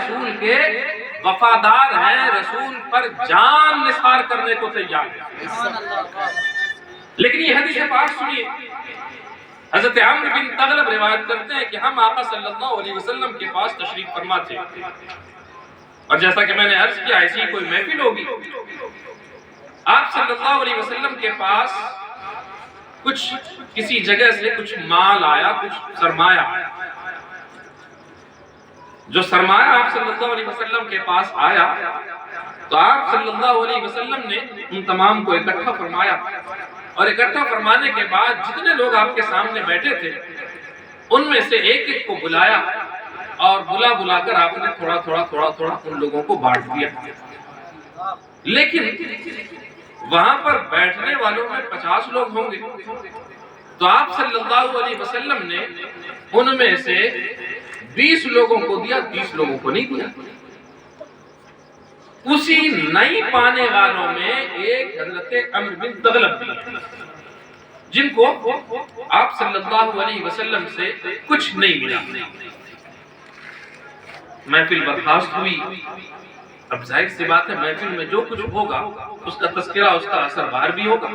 رسول کے وفادار ہیں، رسول پر جان نثار کرنے کو تیار ہیں۔ لیکن یہ حدیث پاک سنیے، حضرت عمرو بن تغلب روایت کرتے ہیں کہ ہم آقا صلی اللہ علیہ وسلم کے پاس تشریف فرما تھے، اور جیسا کہ میں نے عرض کیا ایسی کوئی محفل ہوگی، آپ صلی اللہ علیہ وسلم کے پاس کچھ کسی جگہ سے کچھ مال آیا، کچھ سرمایہ، جو سرمایہ آپ صلی اللہ علیہ وسلم کے پاس آیا تو آپ صلی اللہ علیہ وسلم نے ان تمام کو اکٹھا فرمایا، اور اکٹھا فرمانے کے بعد جتنے لوگ آپ کے سامنے بیٹھے تھے ان میں سے ایک ایک کو بلایا، اور بلا کر آپ نے تھوڑا ان لوگوں کو بانٹ دیا۔ لیکن وہاں پر بیٹھنے والوں میں 50 لوگ ہوں گے، تو آپ صلی اللہ علیہ وسلم نے ان میں سے 20 لوگوں کو دیا، 30 لوگوں کو نہیں دیا۔ اسی نہیں پانے والوں میں ایک حضرت عمرو بن تغلب تھے، جن کو آپ صلی اللہ علیہ وسلم سے کچھ نہیں ملا۔ محفل برخاست ہوئی۔ اب ظاہر سی بات ہے محفل میں جو کچھ ہوگا اس کا تذکرہ، اس کا اثر باہر بھی ہوگا۔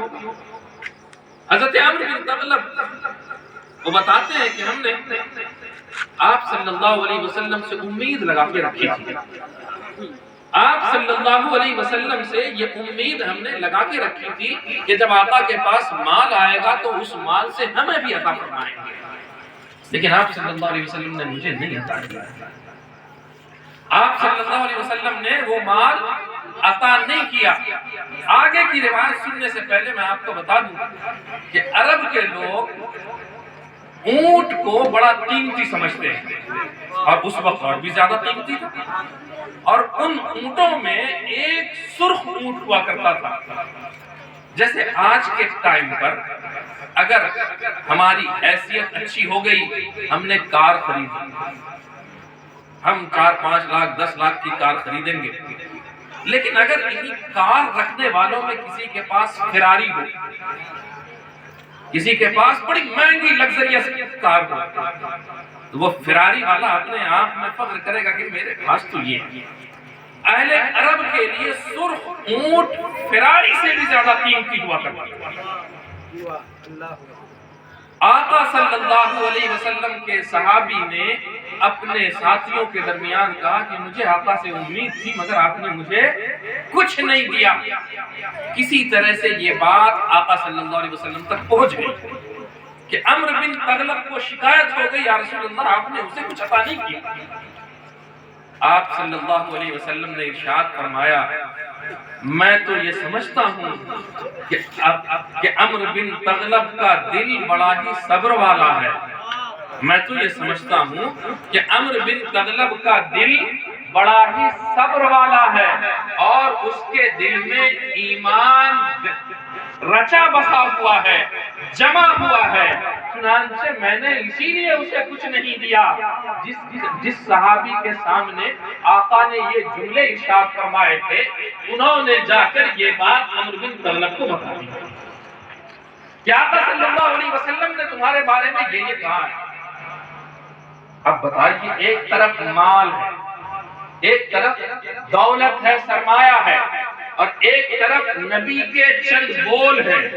حضرت عمرو بن تغلب وہ بتاتے ہیں کہ ہم نے آپ صلی اللہ علیہ وسلم سے امید لگا کے رکھی تھی، آپ صلی اللہ علیہ وسلم سے یہ امید ہم نے لگا کے رکھی تھی کہ جب آقا کے پاس مال آئے گا تو اس مال سے ہمیں بھی عطا فرمائیں گے، لیکن آپ صلی اللہ علیہ وسلم نے مجھے نہیں عطا کیا۔ آپ صلی اللہ علیہ وسلم نے وہ مال عطا نہیں کیا۔ آگے کی روایت سننے سے پہلے میں آپ کو بتا دوں کہ عرب کے لوگ اونٹ کو بڑا قیمتی سمجھتے ہیں، اور اس وقت اور بھی زیادہ قیمتی تھا، اور ان اونٹوں میں ایک سرخ اونٹ ہوا کرتا تھا۔ جیسے آج کے ٹائم پر اگر ہماری حیثیت اچھی ہو گئی، ہم نے کار خریدی، ہم 4-5 لاکھ 10 لاکھ کی کار خریدیں گے، لیکن اگر انہی کار رکھنے والوں میں کسی کے پاس فراری ہو، کسی کے پاس بڑی مہنگی لگزریس کار ہو، تو وہ فراری والا اپنے آپ میں فخر کرے گا کہ میرے پاس تو یہ ہے۔ اہل عرب کے لیے سرخ اونٹ فراری سے بھی زیادہ قیمتی ہوا کرتا تھا۔ آقا صلی اللہ علیہ وسلم کے صحابی نے اپنے ساتھیوں کے درمیان کہا کہ مجھے آقا سے امید تھی مگر آپ نے مجھے کچھ نہیں دیا۔ کسی طرح سے یہ بات آقا صلی اللہ علیہ وسلم تک پہنچ گئی کہ عمرو بن تغلب کو شکایت ہو گئی، یا رسول اللہ آپ نے اسے کچھ عطا نہیں کیا۔ آپ صلی اللہ علیہ وسلم نے ارشاد فرمایا، میں تو یہ سمجھتا ہوں کہ عمرو بن تغلب کا دل بڑا ہی صبر والا ہے، میں تو یہ سمجھتا ہوں کہ عمرو بن تغلب کا دل بڑا ہی صبر والا ہے، اور اس کے دل میں ایمان رچا بسا ہوا ہے، جمع ہوا ہے، چنانچہ میں نے اسی لیے اسے کچھ نہیں دیا۔ جس صحابی کے سامنے آقا نے یہ جملے ارشاد فرمائے تھے، انہوں نے جا کر یہ بات عمرو بن تغلب کو بتا دی کہ آقا صلی اللہ علیہ وسلم نے تمہارے بارے میں یہ کہا ہے۔ اب بتائیے، ایک طرف مال ہے، ایک طرف دولت ہے، سرمایہ ہے، اور ایک طرف نبی کے چند بول ہیں،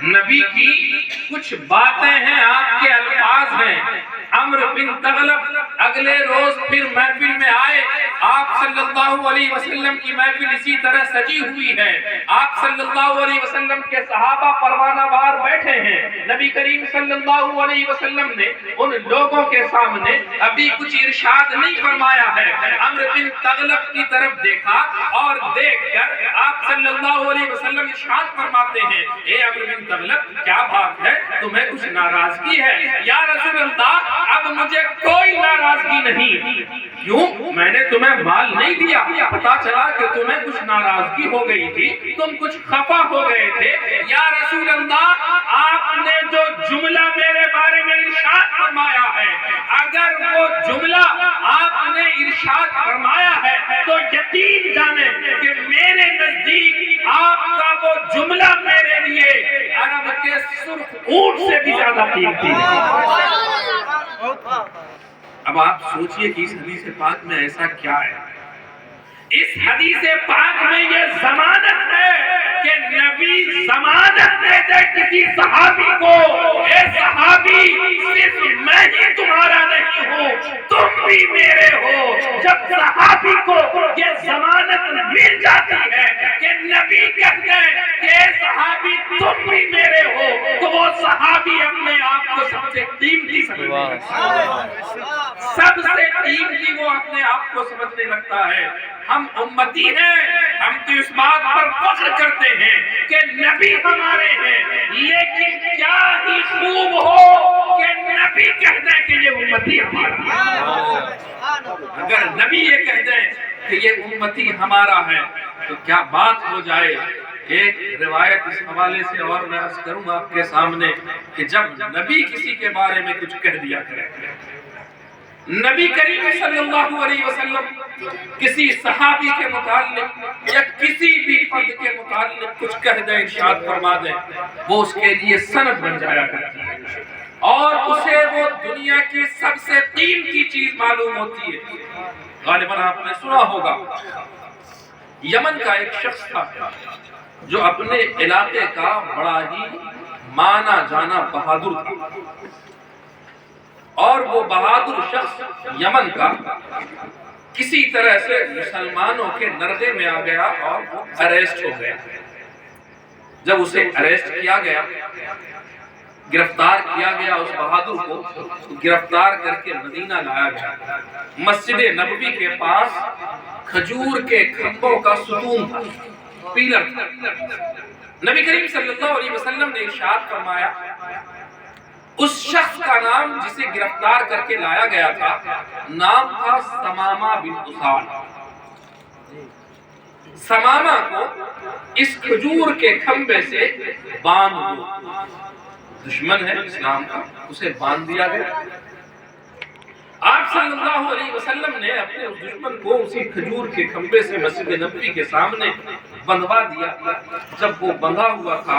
نبی کی کچھ باتیں ہیں، آپ کے الفاظ ہیں۔ عمرو بن تغلب اگلے روز پھر محفل میں آئے، آپ صلی اللہ علیہ وسلم کی محفل اسی طرح سجی ہوئی ہے، آپ صلی اللہ علیہ وسلم کے صحابہ پروانہ وار بیٹھے ہیں، نبی کریم صلی اللہ علیہ وسلم نے ان لوگوں کے سامنے ابھی کچھ ارشاد نہیں فرمایا ہے۔ عمرو بن تغلب کی طرف دیکھا اور دیکھ کر آپ صلی اللہ علیہ وسلم ارشاد فرماتے ہیں، اے عمرو بن تغلب کیا بات ہے، تمہیں کچھ ناراضگی ہے؟ یا رسول اللہ اب مجھے کوئی ناراضگی نہیں، کیوں؟ میں نے تمہیں مال نہیں دیا، پتا چلا کہ تمہیں کچھ ناراضگی ہو گئی تھی، تم کچھ خفا ہو گئے تھے۔ یا رسول اللہ آپ نے جو جملہ میرے بارے میں ارشاد فرمایا ہے، اگر وہ جملہ آپ نے ارشاد فرمایا ہے تو یقین جانے کہ میرے نزدیک آپ کا وہ جملہ میرے لیے عرب کے سرخ اونٹ سے بھی زیادہ قیمتی ہے۔ اب آپ سوچئے کہ اس حدیث پاک میں ایسا کیا ہے؟ اس حدیث پاک میں یہ ضمانت ہے کہ نبی ضمانت دے دے کسی صحابی کو، اے صحابی صرف میں ہی تمہارا نہیں ہوں، تم بھی میرے ہو۔ جب صحابی کو یہ ضمانت مل جاتی ہے کہ نبی کہتے ہیں کہ اے صحابی تم بھی میرے ہو، تو وہ صحابی اپنے آپ کو سب سے قیمتی سمجھنے لگتا ہے، سب سے قیمتی وہ اپنے آپ کو سمجھنے لگتا ہے۔ ہم امتی ہیں، ہم تو اس بات پر فخر کرتے ہیں کہ نبی ہمارے ہیں، لیکن کیا ہی خوب ہو کہ نبی کہہ دیں کہ یہ امتی ہمارا ہے۔ اگر نبی یہ کہہ دیں کہ یہ امتی ہمارا ہے تو کیا بات ہو جائے۔ ایک روایت اس حوالے سے اور میں عرض کروں آپ کے سامنے کہ جب نبی کسی کے بارے میں کچھ کہہ دیا کرے، نبی کریم صلی اللہ علیہ وسلم کسی صحابی کے متعلق یا کسی بھی فرد کے متعلق کچھ کہہ دیں، ارشاد فرما دیں، وہ اس کے لیے سند بن جایا کرتی ہے اور اسے وہ دنیا کی سب سے قیمتی چیز معلوم ہوتی ہے۔ غالباً آپ نے سنا ہوگا یمن کا ایک شخص تھا جو اپنے علاقے کا بڑا ہی مانا جانا بہادر تھا، اور وہ بہادر شخص یمن کا کسی طرح سے مسلمانوں کے نرغے میں آ گیا اور وہ اریسٹ ہو گیا۔ جب اسے اریسٹ کیا گیا، گرفتار کیا گیا، اس بہادر کو گرفتار کر کے مدینہ لایا گیا۔ مسجد نبوی کے پاس کھجور کے کھمبوں کا ستون تھا، پیلر تھا۔ نبی کریم صلی اللہ علیہ وسلم نے ارشاد فرمایا، اس شخص کا نام جسے گرفتار کر کے لایا گیا تھا، نام تھا ثمامہ بن اسال۔ ثمامہ کو اس کھجور کے کھمبے سے باندھ دو، دشمن ہے اسلام کا، اسے باندھ دیا گیا۔ آپ صلی اللہ علیہ وسلم نے اپنے اس دشمن کو اسی کھجور کے کھمبے سے مسجد نبوی کے سامنے بندھوا دیا۔ جب وہ بندھا ہوا تھا،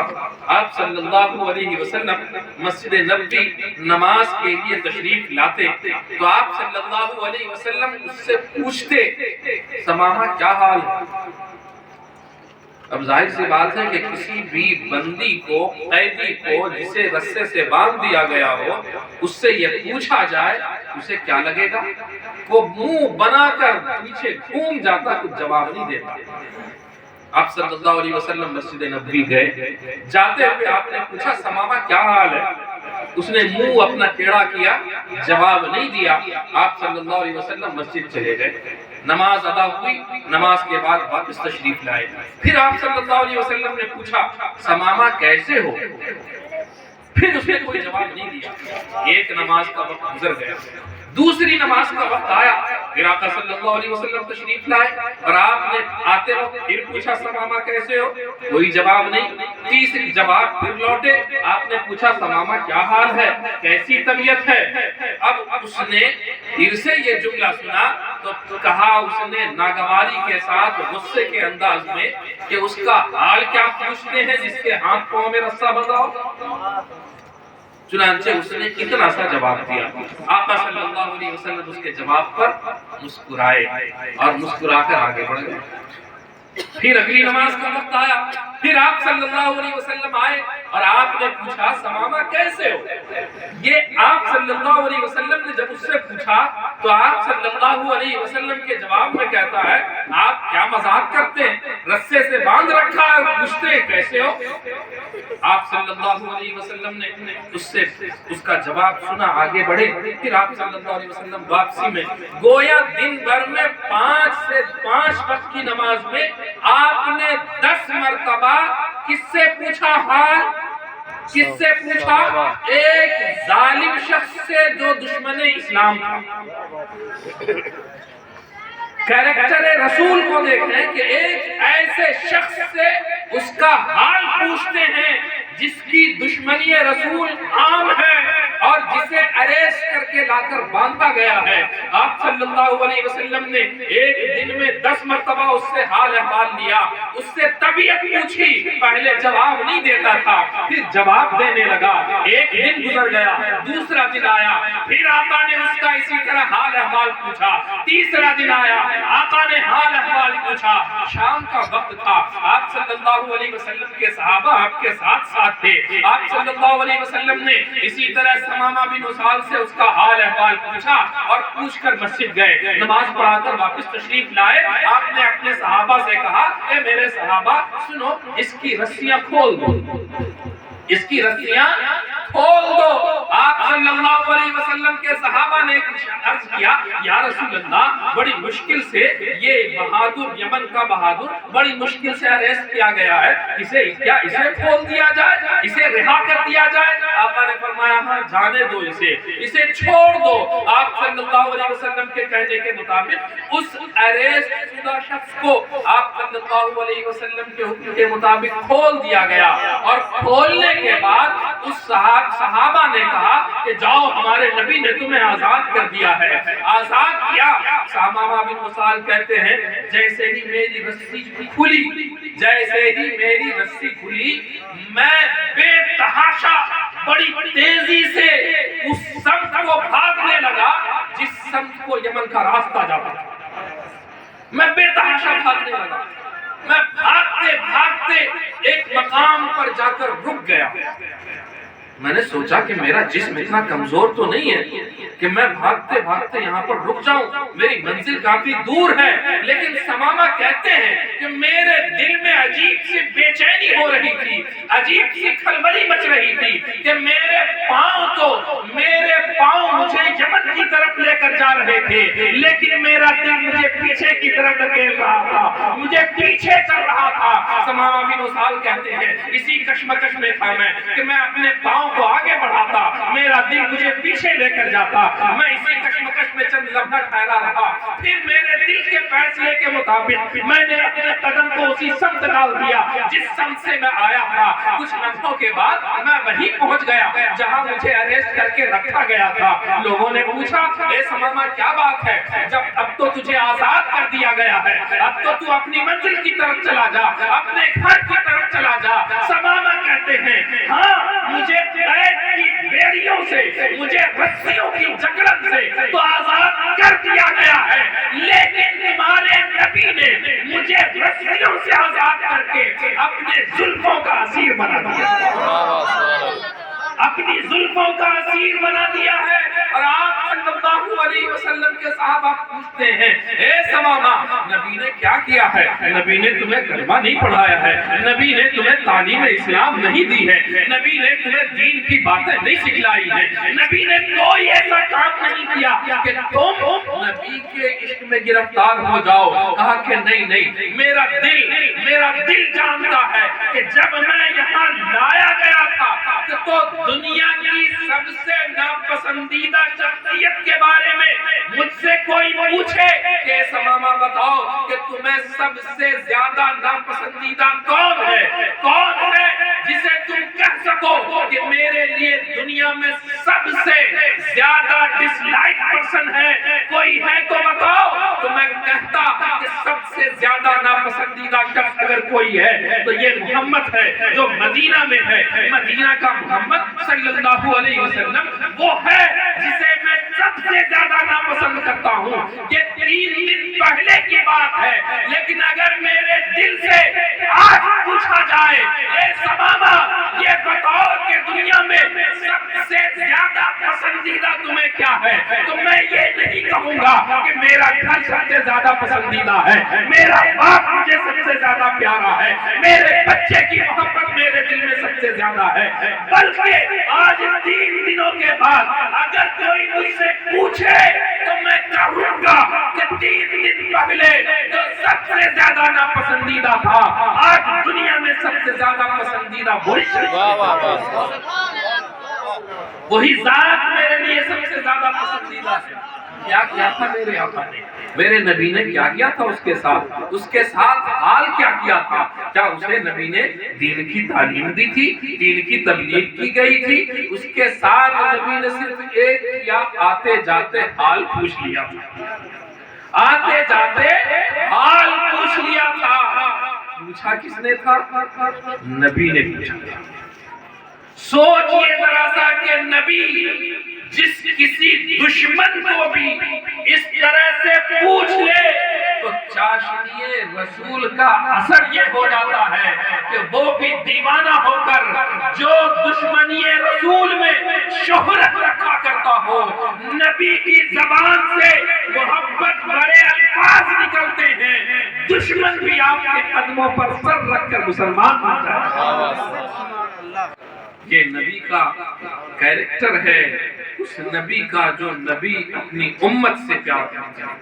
آپ صلی اللہ علیہ وسلم مسجد نبوی نماز کے لیے تشریف لاتے تو آپ صلی اللہ علیہ وسلم اس سے پوچھتے، ثمامہ کیا حال ہے؟ اب ظاہر سی بات ہے کہ کسی بھی بندی کو، قیدی کو جسے رسے سے باندھ دیا گیا ہو، اس سے یہ پوچھا جائے اسے کیا لگے گا؟ وہ منہ بنا کر پیچھے گھوم جاتا، کچھ جواب نہیں دیتا۔ آپ صلی اللہ علیہ وسلم مسجد نبوی گئے، جاتے ہوئے آپ نے پوچھا ثمامہ کیا حال ہے؟ اس نے منہ اپنا ٹیڑھا کیا، جواب نہیں دیا۔ آپ صلی اللہ علیہ وسلم مسجد چلے گئے، نماز ادا ہوئی، نماز کے بعد واپس تشریف لائے۔ پھر آپ صلی اللہ علیہ وسلم نے پوچھا ثمامہ کیسے ہو؟ پھر اس نے کوئی جواب نہیں دیا۔ ایک نماز کا وقت گزر گیا، دوسری نماز کا وقت آیا، پھر آقا صلی اللہ علیہ وسلم تشریف لائے اور آپ نے آتے وقت پھر پوچھا ثمامہ کیسے ہو؟ کوئی جواب نہیں۔ تیسری جواب پھر لوٹے، آپ نے پوچھا ثمامہ کیا حال ہے، کیسی طبیعت ہے؟ اب اس نے پھر سے یہ جملہ سنا تو کہا اس نے ناگواری کے ساتھ غصے کے انداز میں کہ اس کا حال کیا پوچھتے ہیں جس کے ہاتھ پاؤں میں رسہ بندھا ہو؟ چنانچہ اس نے اتنا سا جواب دیا۔ آقا صلی اللہ علیہ وسلم اس کے جواب پر مسکرائے اور مسکرا کر آگے بڑھ گئے۔ پھر اگلی نماز کا وقت آیا، پھر آپ صلی اللہ علیہ وسلم آئے اور آپ نے پوچھا ثمامہ کیسے ہو؟ یہ آپ صلی اللہ علیہ وسلم نے جب اس سے پوچھا تو آپ صلی اللہ علیہ وسلم کے جواب میں کہتا ہے، آپ کیا مذاق کرتے ہیں؟ رسے سے باندھ رکھا ہے اور پوچھتے ہیں کیسے ہو؟ آپ صلی اللہ علیہ وسلم نے اس کا جواب سنا، آگے بڑھے۔ پھر آپ صلی اللہ علیہ وسلم واپسی میں گویا دن بھر میں 5 سے 5 وقت کی نماز میں آپ نے 10 مرتبہ کس سے پوچھا حال؟ کس سے پوچھا؟ ایک ظالم شخص سے جو دشمن اسلام تھا۔ کریکٹر رسول کو دیکھیں کہ ایک ایسے شخص سے اس کا حال پوچھتے ہیں جس کی دشمنی رسول عام ہے اور جسے اریسٹ کر کے لا کر باندھا گیا ہے، آپ صلی اللہ علیہ وسلم نے ایک دن میں 10 مرتبہ اس سے حال احوال لیا، اس سے طبیعت پوچھی، پہلے جواب نہیں دیتا تھا، پھر جواب دینے لگا۔ ایک دن گزر گیا، دوسرا دن آیا، پھر آقا نے اس کا اسی طرح حال احوال پوچھا، تیسرا دن آیا، آقا نے حال احوال پوچھا۔ شام کا وقت تھا، آپ صلی اللہ علیہ وسلم کے صحابہ آپ کے ساتھ ساتھ تھے، آپ صلی اللہ علیہ وسلم نے اسی طرح ثمامہ بن اسال سے اس کا حال احوال پوچھا اور پوچھ کر مسجد گئے، نماز پڑھا کر واپس تشریف لائے۔ آپ نے اپنے صحابہ سے کہا، اے میرے صحابہ سنو، اس کی رسیاں کھول دو، اس کی رسیاں کھول دو۔ آپ صلی اللہ علیہ وسلم کے صحابہ نے عرض کیا، یا رسول اللہ بڑی مشکل سے یہ بہادر، یمن کا بہادر بڑی مشکل سے اریسٹ کیا گیا ہے، اسے کھول دیا جائے، اسے رہا کر دیا جائے؟ آقا نے فرمایا ہاں جانے دو، اسے چھوڑ دو۔ آپ صلی اللہ علیہ وسلم کے کہنے کے مطابق اس اریسٹ شدہ شخص کو آپ صلی اللہ علیہ وسلم کے حکم کے مطابق کھول دیا گیا، اور کھولنے کے بعد اس صحابہ نے کہا کہ جاؤ، ہمارے نبی نے تمہیں آزاد کر دیا ہے۔ آزاد کیا؟ ثمامہ بن اسال کہتے ہیں جیسے ہی میری رسی کھلی، جیسے ہی میری رسی کھلی، میں بے تحاشا بڑی تیزی سے اس سمت کو بھاگنے لگا جس سمت کو یمن کا راستہ جاتا تھا۔ میں بے تحاشا بھاگنے لگا، میں بھاگتے بھاگتے ایک مقام پر جا کر رک گیا۔ میں نے سوچا کہ میرا جسم اتنا کمزور تو نہیں ہے کہ میں بھاگتے بھاگتے یہاں پر رک جاؤں، میری منزل کافی دور ہے، لیکن ثمامہ کہتے ہیں کہ میرے دل میں عجیب سی بے چینی ہو رہی تھی، عجیب سی کھلبلی مچ رہی تھی کہ میرے پاؤں مجھے یمن کی طرف لے کر جا رہے تھے، لیکن میرا دل مجھے پیچھے کی طرف دھکیل رہا تھا، مجھے پیچھے کر رہا تھا۔ ثمامہ بن اسال کہتے ہیں اسی کشمکش میں تھا میں کہ میں اپنے پاؤں کو آگے بڑھاتا، میرا دل مجھے پیچھے لے کر جاتا، میں اسی کشمکش میں چند لمحہ ٹھہرا رہا، پھر میرے دل کے فیصلے کے مطابق میں نے اپنے قدم کو اسی سمت ڈال دیا جس سمت سے میں آیا تھا۔ کچھ لمحوں کے بعد میں وہیں پہنچ گیا جہاں مجھے اریسٹ کر کے رکھا گیا تھا۔ لوگوں نے پوچھا، اے ثمامہ کیا بات ہے؟ جب اب تو تجھے آزاد کر دیا گیا ہے، اب تو تو اپنی منزل کی طرف چلا جا، اپنے گھر کی طرف چلا جا۔ ثمامہ کہتے ہیں ہاں، مجھے قید کی بیڑیوں سے، مجھے رسیوں کی جکڑن سے تو آزاد کر دیا گیا ہے، لیکن تمہارے نبی نے مجھے رسیوں سے آزاد کر کے اپنے زلفوں کا اسیر بنا دیا، اپنی زلفوں کا اسیر بنا دیا ہے۔ اور آپ صلی اللہ علیہ وسلم کے صحابہ پوچھتے ہیں، اے ثمامہ نبی نے کیا کیا ہے؟ نبی نے تمہیں کلمہ نہیں پڑھایا ہے، نبی نے تمہیں تعلیم اسلام نہیں دی ہے، نبی نے تمہیں دین کی باتیں نہیں سکھلائی ہیں، نبی نے کوئی ایسا کام نہیں کیا کہ تم نبی کے عشق میں گرفتار ہو جاؤ۔ کہا کہ نہیں، میرا دل جانتا ہے کہ جب میں یہاں لایا گیا تھا تو دنیا کی سب سے ناپسندیدہ شخصیت کے بارے میں مجھ سے کوئی پوچھے کہ ثمامہ بتاؤ کہ تمہیں سب سے زیادہ ناپسندیدہ کون ہے جسے تم کہہ سکو کہ میرے لیے دنیا میں سب سے زیادہ ڈس لائک پرسن ہے، کوئی ہے تو بتاؤ۔ تو میں کہتا کہ سب سے زیادہ ناپسندیدہ شخص اگر کوئی ہے تو یہ محمد ہے جو مدینہ میں ہے، مدینہ کا محمد صلی اللہ علیہ وسلم وہ ہے جسے میں سب سے زیادہ ناپسند کرتا ہوں۔ یہ 3 دن پہلے کی بات ہے، لیکن اگر میرے دل سے آج پوچھا جائے اے ثمامہ یہ بتاؤ کہ دنیا میں سب سے زیادہ پسندیدہ تمہیں کیا ہے، تو میں یہ نہیں کہوں گا کہ میرا گھر سب سے زیادہ پسندیدہ ہے، میرا باپ مجھے سب سے زیادہ پیارا ہے، میرے بچے کی محبت میرے دل میں سب سے زیادہ ہے، بلکہ آج 3 دنوں کے بعد اگر کوئی مجھ سے پوچھے تو میں کہوں گا کہ 3 دن پہلے جو سب سے زیادہ ناپسندیدہ تھا آج دنیا میں سب سے زیادہ پسندیدہ وہی ذات میرے لیے سب سے زیادہ پسندیدہ ہے۔ کیا کیا تھا میرے آقا نے، میرے نبی نے کیا کیا تھا اس کے ساتھ حال کیا کیا تھا؟ کیا اسے نبی نے دین کی تعلیم دی تھی، دین کی تبلیغ کی گئی تھی؟ اس کے ساتھ نبی نے صرف ایک یا آتے جاتے حال پوچھ لیا تھا، آتے جاتے حال پوچھ لیا تھا۔ پوچھا کس نے تھا؟ نبی نے پوچھا تھا۔ سوچئے ذرا سا کہ نبی جس کسی دشمن کو بھی اس طرح سے پوچھ لے تو چاشنی رسول کا اثر یہ ہو جاتا ہے کہ وہ بھی دیوانہ ہو کر جو دشمنی رسول میں شہرت رکھا کرتا ہو، نبی کی زبان سے محبت بھرے الفاظ نکلتے ہیں، دشمن بھی آپ کے قدموں پر سر رکھ کر مسلمان بن جائے۔ یہ نبی کا کیریکٹر ہے، اس نبی کا جو نبی اپنی امت سے پیار کرتا ہے،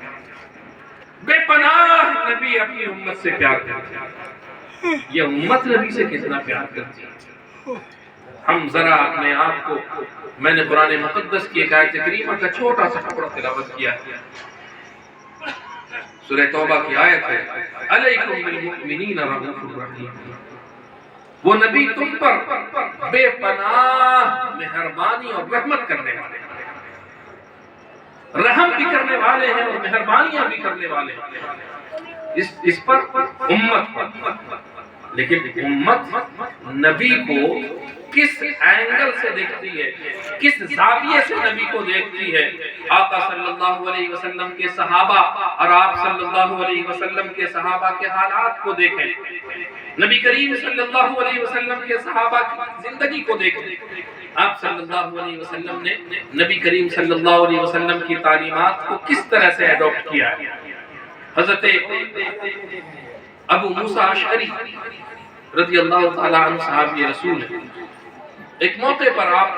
بے پناہ نبی اپنی امت سے پیار کرتا ہے۔ یہ امت نبی سے کتنا پیار کرتی ہے؟ ہم ذرا اپنے آپ کو، میں نے قرآن مقدس کی ایک آیت کریمہ کا چھوٹا سا ٹکڑا تلاوت کیا، سورہ توبہ کی آیت ہے، علیکم بالمؤمنین رؤوف رحیم۔ وہ نبی تم پر بے پناہ مہربانی اور رحمت کرنے والے ہیں، رحم بھی کرنے والے ہیں اور مہربانیاں بھی کرنے والے ہیں اس پر امت پر۔ لیکن امت نبی کو کس اینگل سے دیکھتی ہے، کس زاویے سے نبی کو دیکھتی ہے؟ آقا صلی اللہ علیہ وسلم کے صحابہ اور آپ صلی اللہ علیہ وسلم کے صحابہ کے حالات کو دیکھیں، نبی کریم صلی اللہ علیہ وسلم کے صحابہ کی زندگی کو دیکھیں۔ آپ صلی اللہ علیہ وسلم نے نبی کریم صلی اللہ علیہ وسلم کی تعلیمات کو کس طرح سے ایڈاپٹ کیا ہے؟ حضرت ابو موسیٰ اشعری رضی اللہ تعالیٰ عنہ صحابی رسول ہیں، ایک موقع پر آپ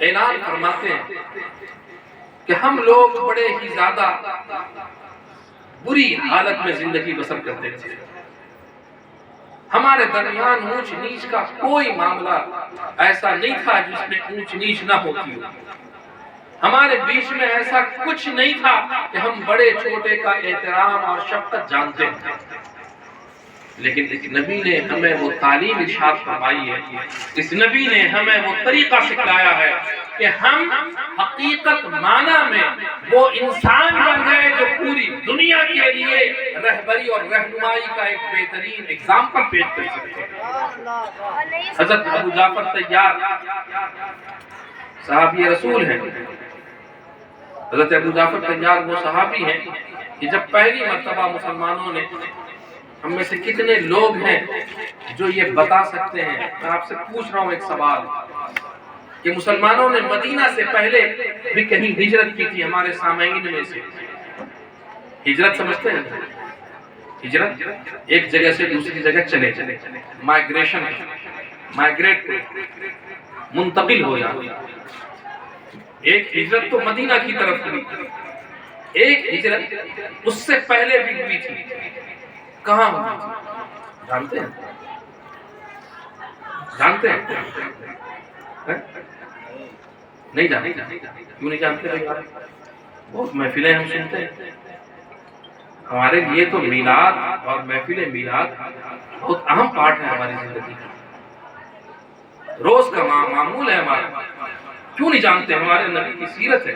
اعلان فرماتے ہیں کہ ہم لوگ بڑے ہی زیادہ بری حالت میں زندگی بسر کرتے تھے، ہمارے درمیان اونچ نیچ کا کوئی معاملہ ایسا نہیں تھا جس میں اونچ نیچ نہ ہوتی ہو، ہمارے بیچ میں ایسا کچھ نہیں تھا کہ ہم بڑے چھوٹے کا احترام اور شفقت جانتے ہیں۔ لیکن اس نبی نے ہمیں وہ تعلیم ارشاد فرمائی ہے، اس نبی نے ہمیں وہ طریقہ سکھلایا ہے کہ ہم حقیقت معنی میں وہ انسان بن گئے جو پوری دنیا کے لیے رہبری اور رہنمائی کا ایک بہترین اگزامپل پیش کر سکتے ہیں۔ حضرت ابو جعفر طیار صحابی رسول ہیں، حضرت ابو جعفر طیار وہ صحابی ہیں کہ جب پہلی مرتبہ مسلمانوں نے، ہم میں سے کتنے لوگ ہیں جو یہ بتا سکتے ہیں، میں آپ سے پوچھ رہا ہوں ایک سوال، کہ مسلمانوں نے مدینہ سے پہلے بھی کہیں ہجرت کی تھی؟ ہمارے سامعین میں سے ہجرت سمجھتے ہیں؟ ہجرت ایک جگہ سے دوسری جگہ چلے مائگریشن، مائگریٹ منتقل ہو جانا۔ ایک ہجرت تو مدینہ کی طرف ہوئی، ایک ہجرت اس سے پہلے بھی ہوئی تھی، کہاں ہوئی تھی جانتے ہیں؟ جانتے ہیں؟ نہیں جانتے؟ کیوں نہیں جانتے بھائی؟ بہت محفلیں ہم سنتے ہیں، ہمارے لیے تو میلاد اور محفل میلاد بہت اہم پارٹ ہے ہماری زندگی کا، روز کا معمول ہے ہمارا۔ کیوں نہیں جانتے؟ ہمارے نبی کی سیرت ہے،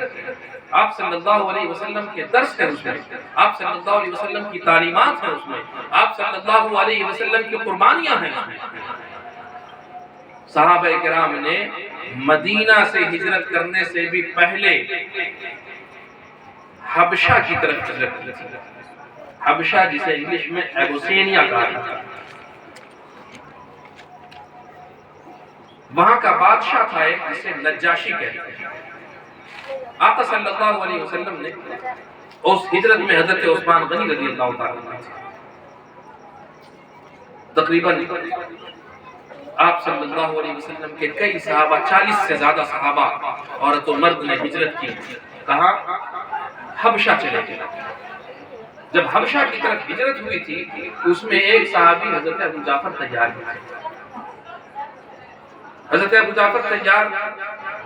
آپ صلی اللہ علیہ وسلم کے درس ہے اس میں، آپ صلی اللہ علیہ وسلم کی تعلیمات ہیں اس میں، آپ صلی اللہ علیہ وسلم کی قربانیاں ہیں اس میں۔ صحابہ کرام نے مدینہ سے ہجرت کرنے سے بھی پہلے حبشہ کی طرف ہجرت کی تھی، حبشہ جسے انگلش میں ایبوسینیا کہا جاتا ہے۔ وہاں کا بادشاہ تھا ایک جسے نجاشی کہتے ہیں۔ آقا صلی اللہ علیہ وسلم نے اس ہجرت میں حضرت عثمان غنی رضی اللہ تعالیٰ عنہ تقریباً آپ صلی اللہ علیہ وسلم کے کئی صحابہ، 40 سے زیادہ صحابہ عورت و مرد نے ہجرت کی، کہاں؟ حبشہ چلے گئے۔ جب حبشہ کی طرف ہجرت ہوئی تھی اس میں ایک صحابی حضرت ابو جعفر طیار تھے۔ حضرت ابو جعفر طیار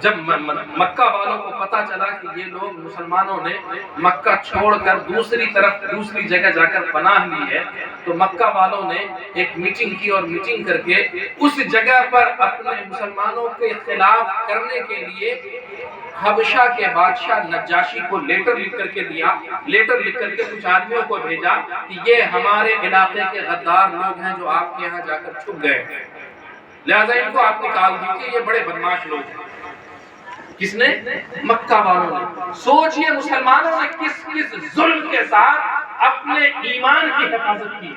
جب مکہ والوں کو پتا چلا کہ یہ لوگ مسلمانوں نے مکہ چھوڑ کر دوسری طرف دوسری جگہ جا کر پناہ لی ہے، تو مکہ والوں نے ایک میٹنگ کی اور میٹنگ کر کے اس جگہ پر اپنے مسلمانوں کے خلاف کرنے کے لیے حبشہ کے بادشاہ نجاشی کو لیٹر لکھ کر کے دیا، لیٹر لکھ کر کے کچھ آدمیوں کو بھیجا کہ یہ ہمارے علاقے کے غدار لوگ ہیں جو آپ کے یہاں جا کر چھپ گئے، لہذا ان کو آپ نکال دیجیے، یہ بڑے بدماش لوگ ہیں۔ کس نے؟ مکہ والوں نے۔ سوچئے مسلمانوں نے کس کس ظلم کے ساتھ اپنے ایمان کی حفاظت کی۔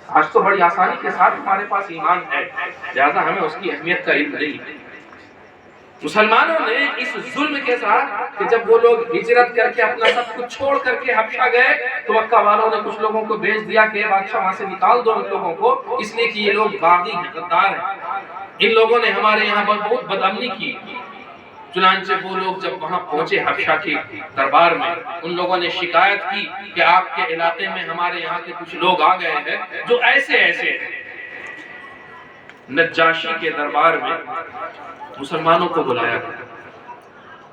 آج تو بڑی آسانی کے ساتھ ہمارے پاس ایمان ہے، لہذا ہمیں اس کی اہمیت کا علم نہیں۔ مسلمانوں نے اس ظلم کے ساتھ کہ جب وہ لوگ ہجرت کر کے اپنا سب کچھ چھوڑ کر کے حبشہ گئے تو مکہ والوں نے کچھ لوگوں کو بھیج دیا کہ بادشاہ وہاں سے نکال دو ان لوگوں کو، اس لیے کہ یہ لوگ باغی ہیں، غدار ہیں، ان لوگوں نے ہمارے یہاں بہت بدامنی کی۔ چنانچہ وہ لوگ جب وہاں پہنچے حبشہ کے دربار میں، ان لوگوں نے شکایت کی کہ آپ کے علاقے میں ہمارے یہاں کے کچھ لوگ آ گئے ہیں جو ایسے ایسے ہیں۔ نجاشی کے دربار میں مسلمانوں کو بلایا گیا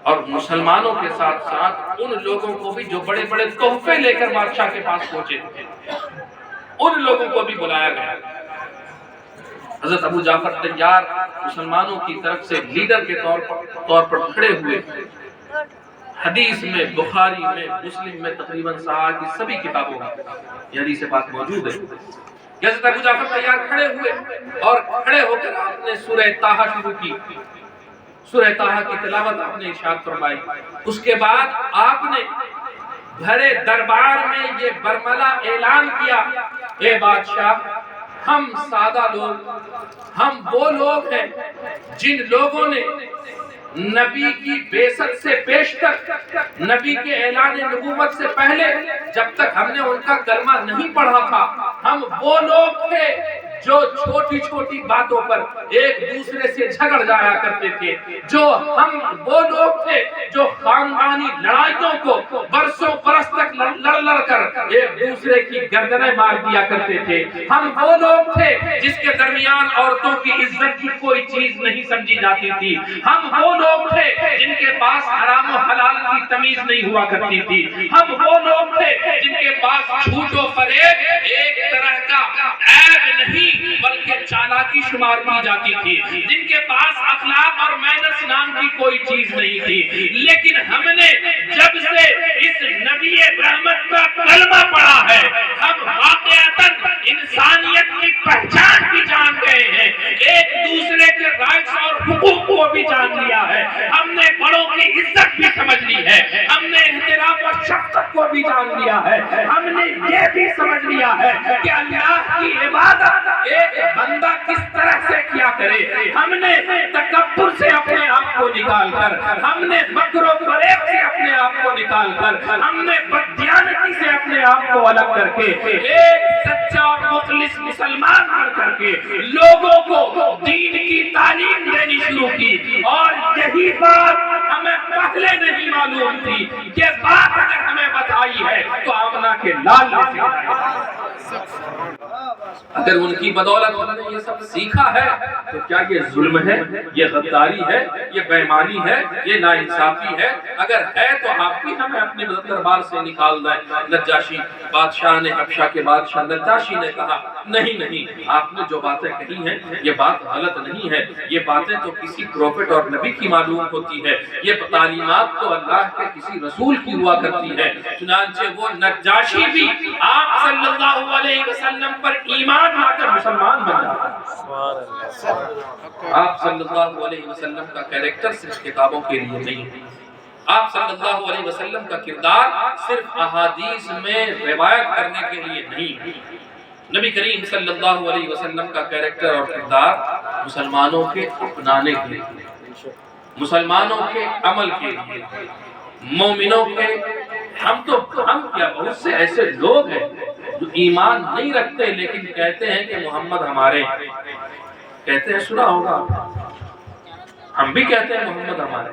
اور مسلمانوں کے ساتھ ساتھ ان لوگوں کو بھی جو بڑے بڑے تحفے لے کر بادشاہ کے پاس پہنچے تھے، ان لوگوں کو بھی بلایا گیا۔ حضرت ابو جعفر طیار مسلمانوں کی طرف سے لیڈر کے طور پر کھڑے ہوئے۔ حدیث میں، بخاری میں، مسلم میں، تقریباً صحابہ کی سبھی کتابوں میں یہ حدیث پاک موجود ہے۔ حضرت ابو جعفر طیار کھڑے ہوئے اور کھڑے ہو کر آپ نے سورہ طٰہٰ شروع کی، سورہ طٰہٰ کی تلاوت آپ نے ارشاد فرمائی۔ اس کے بعد آپ نے بھرے دربار میں یہ برملا اعلان کیا، اے بادشاہ، ہم سادہ لوگ، ہم وہ لوگ ہیں جن لوگوں نے نبی کی بعثت سے پیشتر، نبی کے اعلان نبوت سے پہلے جب تک ہم نے ان کا کلمہ نہیں پڑھا تھا، ہم وہ لوگ تھے جو چھوٹی چھوٹی باتوں پر ایک دوسرے سے جھگڑ جایا کرتے تھے، جو ہم وہ لوگ تھے جو خاندانی لڑائیوں کو برسوں برس تک لڑ لڑ کر ایک دوسرے کی گردنیں مار دیا کرتے تھے، ہم وہ لوگ تھے جس کے درمیان عورتوں کی عزت کی کوئی چیز نہیں سمجھی جاتی تھی، ہم وہ لوگ تھے جن کے پاس حرام و حلال کی تمیز نہیں ہوا کرتی تھی، ہم وہ لوگ تھے جن کے پاس جھوٹ و فریب ایک طرح کا عیب نہیں بلکہ چالاکی شمار کی جاتی تھی، جن کے پاس اخلاق اور مینرز نام کی کوئی چیز نہیں تھی۔ لیکن ہم نے جب سے اس نبی رحمت کا کلمہ پڑھا ہے، ہم واقعتاً انسانیت کی پہچان بھی جان گئے ہیں، ایک دوسرے کے رائٹس اور حقوق کو بھی جان لیا ہے، ہم نے بڑوں کی عزت بھی سمجھ لی ہے، ہم نے احترام اور شفقت کو بھی جان لیا ہے، ہم نے یہ بھی سمجھ لیا ہے کہ اللہ کی عبادت ایک بندہ کس طرح سے کیا کرے، ہم نے تکبر سے اپنے آپ کو نکال کر، ہم نے مکر و فریب سے اپنے آپ کو نکال کر، ہم نے بددیانتی سے اپنے آپ کو الگ کر کے ایک سچا اور مخلص مسلمان بن کر کے لوگوں کو دین کی تعلیم دینی شروع کی، اور یہی بات ہمیں پہلے نہیں معلوم تھی، یہ بات اگر ہمیں بتائی ہے تو آمنہ کے لال نے اگر ان کی بدولت انہوں نے یہ سب سیکھا ہے تو کیا یہ ظلم ہے، یہ غداری ہے، یہ بے ایمانی ہے، یہ ناانصافی ہے؟ اگر ہے تو آپ بھی ہمیں اپنے دربار سے نکال دیں۔ نجاشی بادشاہ نے، حبشہ کے بادشاہ نجاشی نے کہا نہیں نہیں، آپ نے جو باتیں کہی ہیں یہ بات غلط نہیں ہے، یہ باتیں تو کسی پروفٹ اور نبی کی معلوم ہوتی ہے، یہ تعلیمات تو اللہ کے کسی رسول کی ہوا کرتی ہے۔ چنانچہ وہ نجاشی بھی آپ صلی اللہ علیہ وسلم پر ایمان لا کر مسلمان بن جاتا ہے۔ آپ صلی اللہ علیہ وسلم کا کریکٹر صرف کتابوں کے لیے نہیں ہے، آپ صلی اللہ علیہ وسلم کا کردار صرف احادیث میں روایت کرنے کے لیے نہیں ہے، نبی کریم صلی اللہ علیہ وسلم کا کریکٹر اور کردار مسلمانوں کے اپنانے کے لیے، مسلمانوں کے عمل کے لیے، مومنوں کے، ہم کیا بہت سے ایسے لوگ ہیں جو ایمان نہیں رکھتے لیکن کہتے ہیں کہ محمد ہمارے، کہتے ہیں، سنا ہوگا، ہم بھی کہتے ہیں محمد ہمارے،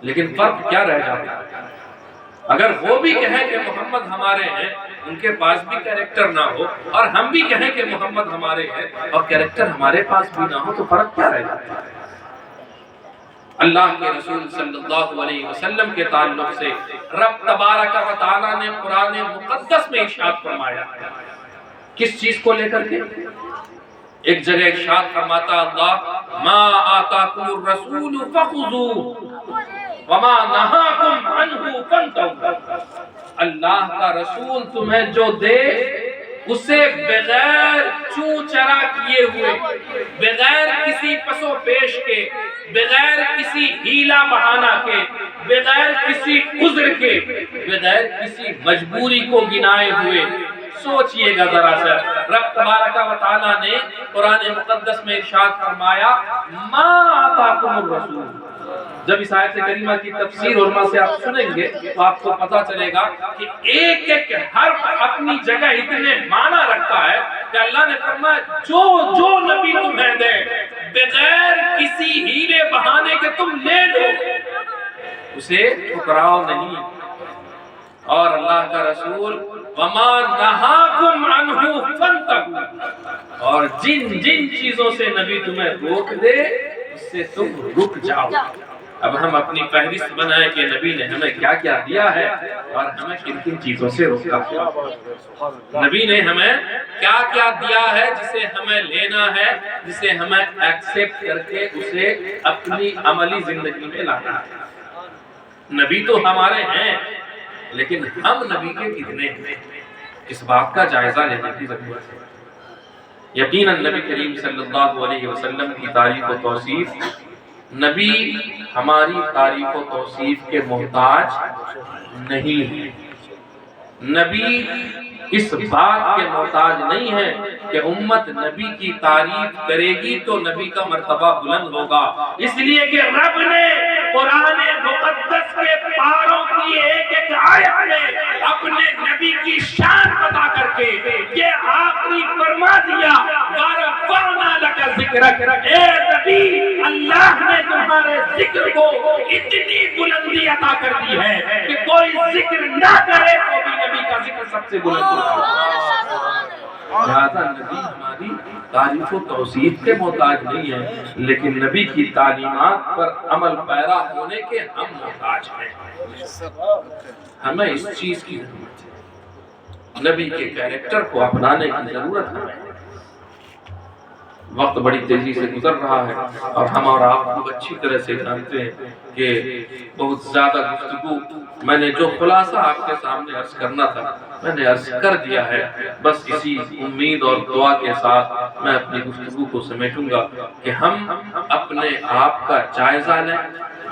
لیکن فرق کیا رہ جاتا ہے؟ اگر وہ بھی کہیں کہ محمد ہمارے ہیں، ان کے پاس بھی کیریکٹر نہ ہو، اور ہم بھی کہیں کہ محمد ہمارے ہیں اور کیریکٹر ہمارے پاس بھی نہ ہو، تو فرق کیا رہ جاتا ہے؟ اللہ کے رسول صلی اللہ علیہ وسلم کے تعلق سے رب تبارک و تعالیٰ نے قرآن مقدس میں ارشاد فرمایا، کس چیز کو لے کر کے؟ ایک جگہ ارشاد فرماتا اللہ، ما آتاکم الرسول فخذوہ وما نہاکم عنہ فانتہوا۔ اللہ کا رسول تمہیں جو دے اسے بغیر چوں چرا کیے ہوئے، بغیر کسی پس و پیش کے، بغیر کسی ہیلا بہانہ کے، بغیر کسی عذر کے، بغیر کسی مجبوری کو گنائے ہوئے، سوچئے گا ذرا سا، رب تبارک و تعالیٰ نے قرآن مقدس میں ارشاد فرمایا ما آتاکم الرسول۔ جب اس آیت کریمہ کی تفسیر علماء سے آپ سنیں گے تو آپ کو پتا چلے گا کہ ایک ایک حرف اپنی جگہ اتنے معنی رکھتا ہے کہ اللہ نے فرمایا جو نبی تمہیں دے بغیر کسی ہیلے بہانے کے تم لے لو، اسے ٹھکراؤ نہیں۔ اور اللہ کا رسول وما نہاکم عنہ فانتہوا، اور جن چیزوں سے نبی تمہیں روک دے اس سے تم رک جاؤ۔ اب ہم اپنی فہرست بنائیں کہ نبی نے ہمیں کیا کیا دیا ہے اور ہمیں کن کن چیزوں سے روکا ہے۔ نبی نے ہمیں کیا کیا دیا ہے جسے ہمیں لینا ہے، جسے ہمیں ایکسپٹ کر کے اسے اپنی عملی زندگی میں لانا ہے۔ نبی تو ہمارے ہیں لیکن ہم نبی کے کتنے ہیں، اس بات کا جائزہ لینے کی ضرورت ہے۔ یقیناً نبی کریم صلی اللہ علیہ وسلم کی تعریف و توصیف، نبی ہماری تعریف و توصیف کے محتاج نہیں ہے۔ نبی اس بات کے محتاج نہیں ہے کہ امت نبی کی تعریف کرے گی تو نبی کا مرتبہ بلند ہوگا، اس لیے کہ رب نے قرآن مقدس کے پاروں کی ایک ایک آیت میں اپنے نبی کی شان بتا کر کے یہ آخری فرما دیا وَرَفَعْنَا لَكَ ذِكْرَكَ، اے نبی اللہ نے تمہارے ذکر کو اتنی بلندی عطا کر دی ہے کہ کوئی ذکر نہ کرے تو بھی نبی کا ذکر سب سے بلند ہوگا۔ لہذا نبی ہماری تعریف و توصیف کے محتاج نہیں ہے، لیکن نبی کی تعلیمات پر عمل پیرا ہونے کے ہم محتاج ہیں۔ ہمیں اس چیز کی ضرورت ہے، نبی کے کیریکٹر کو اپنانے کی ضرورت ہے۔ وقت بڑی تیزی سے گزر رہا ہے اور ہم اور آپ کو اچھی طرح سے جانتے ہیں کہ بہت زیادہ گفتگو میں نے جو خلاصہ آپ کے سامنے عرض کرنا تھا میں نے عرض کر دیا ہے۔ بس اسی امید اور دعا کے ساتھ میں اپنی گفتگو کو سمیٹوں گا کہ ہم اپنے آپ کا جائزہ لیں،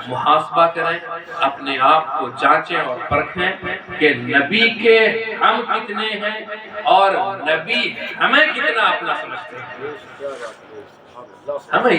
محاسبہ کریں، اپنے آپ کو جانچیں اور پرکھیں کہ نبی کے ہم کتنے ہیں اور نبی ہمیں کتنا اپنا سمجھتے ہیں۔ ہمیں